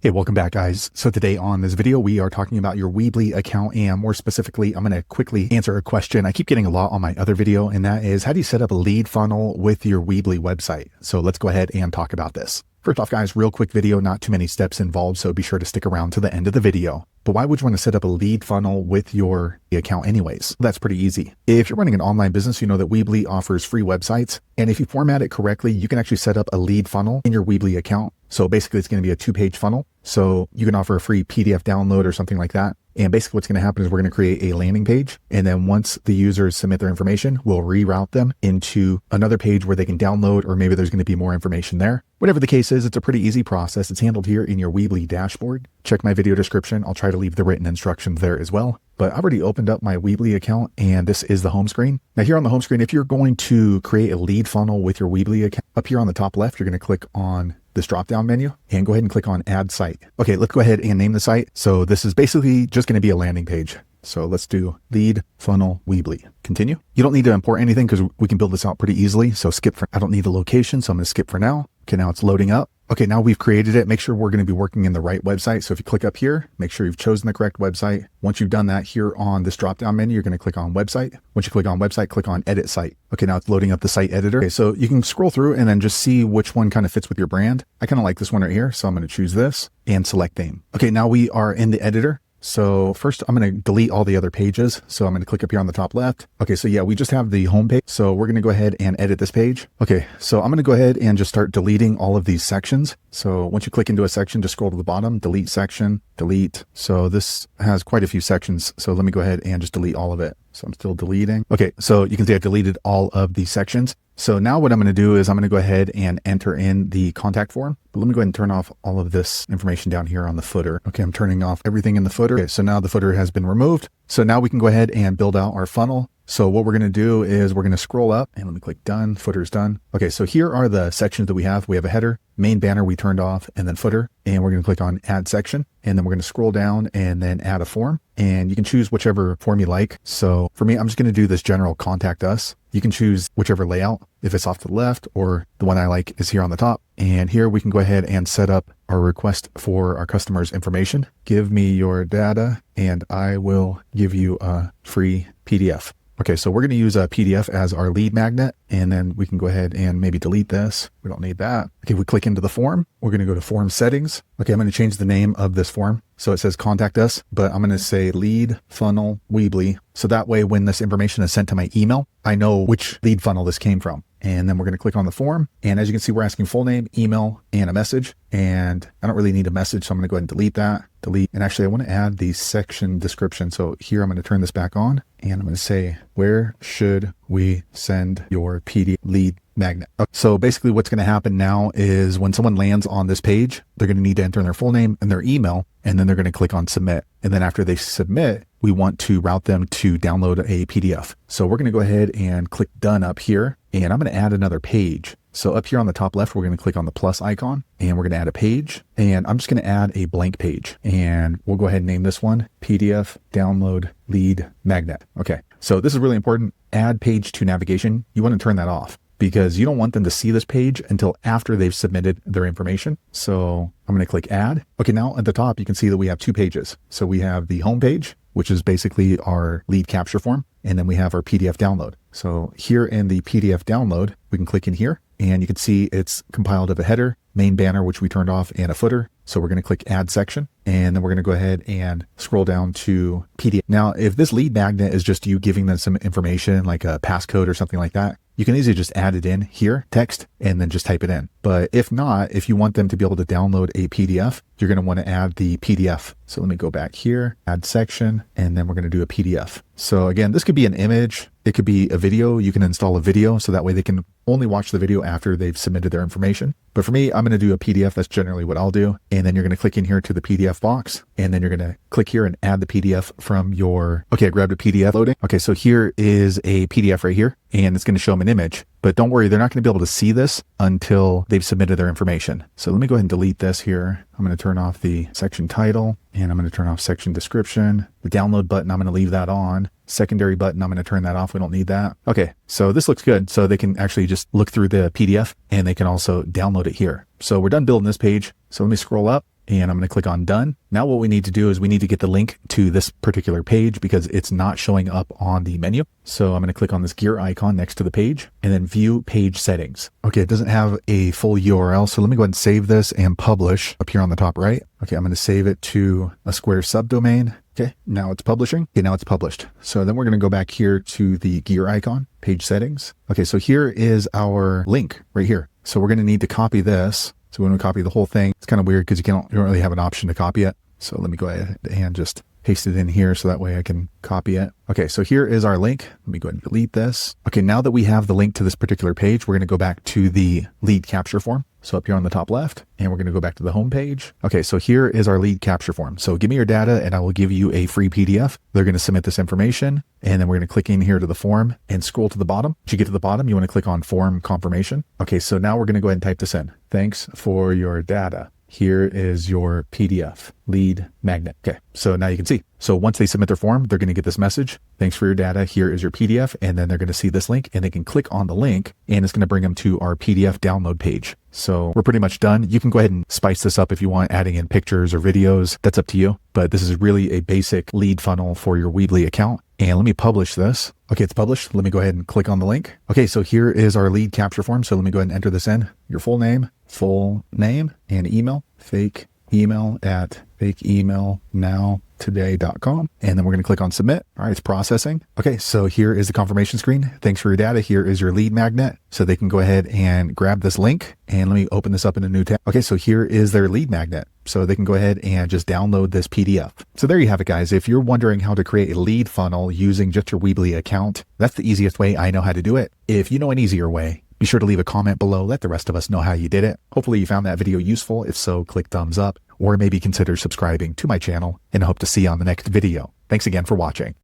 Hey, welcome back, guys. So today on this video, we are talking about your Weebly account, and more specifically, I'm going to quickly answer a question I keep getting a lot on my other video, and that is, how do you set up a lead funnel with your Weebly website? So let's go ahead and talk about this. First off, guys, real quick video, not too many steps involved, so be sure to stick around to the end of the video. But why would you want to set up a lead funnel with your account anyways? That's pretty easy. If you're running an online business, you know that Weebly offers free websites. And if you format it correctly, you can actually set up a lead funnel in your Weebly account. So basically, it's going to be a 2-page funnel. So you can offer a free PDF download or something like that. And basically what's going to happen is we're going to create a landing page. And then once the users submit their information, we'll reroute them into another page where they can download, or maybe there's going to be more information there. Whatever the case is, it's a pretty easy process. It's handled here in your Weebly dashboard. Check my video description. I'll try to leave the written instructions there as well. But I've already opened up my Weebly account, and this is the home screen. Now here on the home screen, if you're going to create a lead funnel with your Weebly account, up here on the top left, you're going to click on this drop-down menu and go ahead and click on Add Site. Okay, let's go ahead and name the site. So this is basically just going to be a landing page. So let's do lead funnel Weebly. Continue. You don't need to import anything because we can build this out pretty easily. So skip for, I don't need the location, so I'm going to skip for now. Okay, now it's loading up. Okay, now we've created it. Make sure we're going to be working in the right website. So if you click up here, make sure you've chosen the correct website. Once you've done that, here on this drop-down menu, you're going to click on website. Once you click on website, click on edit site. Okay, now it's loading up the site editor. Okay, so you can scroll through and then just see which one kind of fits with your brand. I kind of like this one right here. So I'm going to choose this and select theme. Okay, now we are in the editor. So first I'm going to delete all the other pages. So I'm going to click up here on the top left. Okay, so yeah, we just have the home page. So we're going to go ahead and edit this page. Okay, so I'm going to go ahead and just start deleting all of these sections. So once you click into a section, just scroll to the bottom, delete section, delete. So this has quite a few sections. So let me go ahead and just delete all of it. So I'm still deleting. Okay, so you can see I've deleted all of these sections. So now what I'm going to do is I'm going to go ahead and enter in the contact form. But let me go ahead and turn off all of this information down here on the footer. Okay, I'm turning off everything in the footer. Okay, so now the footer has been removed. So now we can go ahead and build out our funnel. So what we're going to do is we're going to scroll up and let me click done. Footer's done. Okay, so here are the sections that we have. We have a header, main banner we turned off, and then footer. And we're going to click on add section. And then we're going to scroll down and then add a form. And you can choose whichever form you like. So for me, I'm just going to do this general contact us. You can choose whichever layout, if it's off to the left, or the one I like is here on the top. And here we can go ahead and set up our request for our customer's information. Give me your data and I will give you a free PDF. Okay, so we're going to use a PDF as our lead magnet, and then we can go ahead and maybe delete this. We don't need that. Okay, we click into the form. We're going to go to form settings. Okay, I'm going to change the name of this form. So it says contact us, but I'm going to say lead funnel Weebly. So that way, when this information is sent to my email, I know which lead funnel this came from. And then we're going to click on the form. And as you can see, we're asking full name, email, and a message. And I don't really need a message, so I'm going to go ahead and delete that. Delete. And actually, I want to add the section description. So here, I'm going to turn this back on. And I'm going to say, where should we send your PDF lead magnet? So basically what's going to happen now is when someone lands on this page, they're going to need to enter in their full name and their email, and then they're going to click on submit. And then after they submit, we want to route them to download a PDF. So we're going to go ahead and click done up here, and I'm going to add another page. So up here on the top left, we're going to click on the plus icon and we're going to add a page, and I'm just going to add a blank page, and we'll go ahead and name this one PDF download lead magnet. Okay. So this is really important. Add page to navigation. You want to turn that off because you don't want them to see this page until after they've submitted their information. So I'm going to click add. Okay. Now at the top, you can see that we have 2 pages. So we have the home page, which is basically our lead capture form. And then we have our PDF download. So here in the PDF download, we can click in here and you can see it's compiled of a header, main banner, which we turned off, and a footer. So we're going to click add section, and then we're going to go ahead and scroll down to PDF. Now, if this lead magnet is just you giving them some information like a passcode or something like that, you can easily just add it in here, text, and then just type it in. But if not, if you want them to be able to download a PDF, you're going to want to add the PDF. So let me go back here, add section, and then we're going to do a PDF. So again, this could be an image. It could be a video. You can install a video so that way they can only watch the video after they've submitted their information. But for me, I'm going to do a PDF. That's generally what I'll do. And then you're going to click in here to the PDF box, and then you're going to click here and add the PDF from your, okay, I grabbed a PDF loading. Okay, so here is a PDF right here, and it's going to show them an image. But don't worry, they're not going to be able to see this until they've submitted their information. So let me go ahead and delete this here. I'm going to turn off the section title, and I'm going to turn off section description. The download button, I'm going to leave that on. Secondary button, I'm going to turn that off. We don't need that. Okay, so this looks good. So they can actually just look through the PDF, and they can also download it here. So we're done building this page. So let me scroll up. and I'm going to click on done. Now what we need to do is we need to get the link to this particular page because it's not showing up on the menu. So I'm going to click on this gear icon next to the page and then view page settings. Okay, it doesn't have a full URL. So let me go ahead and save this and publish up here on the top right. Okay, I'm going to save it to a Square subdomain. Okay, now it's publishing. Okay, now it's published. So then we're going to go back here to the gear icon, page settings. Okay, so here is our link right here. So we're going to need to copy this. So when we copy the whole thing, it's kind of weird because you don't really have an option to copy it. So let me go ahead and just paste it in here so that way I can copy it. Okay, so here is our link. Let me go ahead and delete this. Okay, now that we have the link to this particular page, we're going to go back to the lead capture form. So up here on the top left, and we're going to go back to the home page. Okay, so here is our lead capture form. So give me your data and I will give you a free PDF. They're going to submit this information, and then we're going to click in here to the form and scroll to the bottom. As you get to the bottom, you want to click on form confirmation. Okay, so now we're going to go ahead and type this in. Thanks for your data. Here is your PDF lead magnet. Okay, so now you can see. So once they submit their form, they're going to get this message. Thanks for your data. Here is your PDF. And then they're going to see this link and they can click on the link and it's going to bring them to our PDF download page. So we're pretty much done. You can go ahead and spice this up if you want, adding in pictures or videos. That's up to you. But this is really a basic lead funnel for your Weebly account. And let me publish this. Okay, it's published. Let me go ahead and click on the link. Okay, so here is our lead capture form. So let me go ahead and enter this in. Your full name and email, fake email at fakeemailnowtoday.com. And then we're going to click on submit. All right, it's processing. Okay, so here is the confirmation screen. Thanks for your data. Here is your lead magnet. So they can go ahead and grab this link and let me open this up in a new tab. Okay, so here is their lead magnet. So they can go ahead and just download this PDF. So there you have it, guys. If you're wondering how to create a lead funnel using just your Weebly account, that's the easiest way I know how to do it. If you know an easier way, be sure to leave a comment below. Let the rest of us know how you did it. Hopefully you found that video useful. If so, click thumbs up or maybe consider subscribing to my channel, and I hope to see you on the next video. Thanks again for watching.